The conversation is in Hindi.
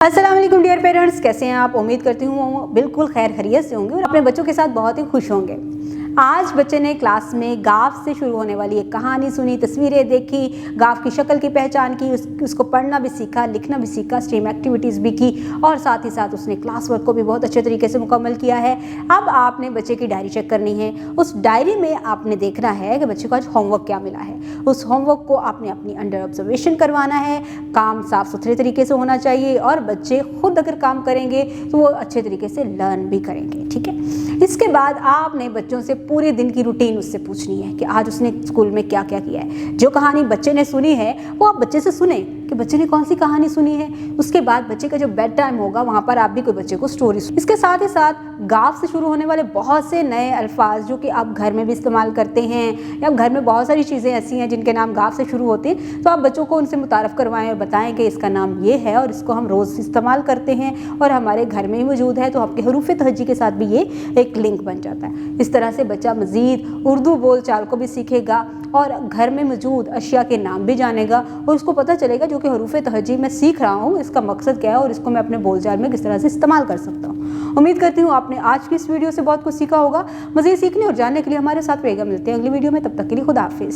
अस्सलाम वालेकुम डियर पेरेंट्स, कैसे हैं आप। उम्मीद करती हूँ बिल्कुल खैर खैरियत से होंगे और अपने बच्चों के साथ बहुत ही खुश होंगे। आज बच्चे ने क्लास में गाफ से शुरू होने वाली एक कहानी सुनी, तस्वीरें देखी, गाफ की शक्ल की पहचान की, उसको पढ़ना भी सीखा, लिखना भी सीखा, स्ट्रीम एक्टिविटीज़ भी की और साथ ही साथ उसने क्लास वर्क को भी बहुत अच्छे तरीके से मुकम्मल किया है। अब आपने बच्चे की डायरी चेक करनी है। उस डायरी में आपने देखना है कि बच्चे को आज होमवर्क क्या मिला है। उस होमवर्क को आपने अपनी अंडर ऑब्जर्वेशन करवाना है। काम साफ सुथरे तरीके से होना चाहिए और बच्चे खुद अगर काम करेंगे तो वो अच्छे तरीके से लर्न भी करेंगे। ठीक है, इसके बाद आपने बच्चों से पूरे दिन की रूटीन उससे पूछनी है कि आज उसने स्कूल में क्या क्या किया है। जो कहानी बच्चे ने सुनी है वो आप बच्चे से सुने कि बच्चे ने कौन सी कहानी सुनी है। उसके बाद बच्चे का जो बेड टाइम होगा वहाँ पर आप भी कोई बच्चे को स्टोरी सुने। इसके साथ ही साथ गाफ से शुरू होने वाले बहुत से नए अल्फाज जो कि आप घर में भी इस्तेमाल करते हैं या घर में बहुत सारी चीज़ें ऐसी हैं जिनके नाम गाफ से शुरू होते हैं, तो आप बच्चों को उनसे मुतारफ़ करवाएं और बताएं कि इसका नाम ये है और इसको हम रोज़ इस्तेमाल करते हैं और हमारे घर में ही मौजूद है। तो आपके हरूफ तहज्जी के साथ भी ये एक लिंक बन जाता है। इस तरह से बच्चा मज़ीद उर्दू बोल चाल को भी सीखेगा और घर में मौजूद अशिया के नाम भी जानेगा और उसको पता चलेगा जो कि हरूफ तहज्जी मैं सीख रहा हूँ इसका मकसद क्या है और इसको मैं अपने बोलचाल में किस तरह से इस्तेमाल कर सकता हूँ। उम्मीद करती हूँ आपने आज की इस वीडियो से बहुत कुछ सीखा होगा। मज़ीद सीखने और जानने के लिए हमारे साथ रहेगा। मिलते हैं अगली वीडियो में, तब तक के लिए खुदा हाफिज़।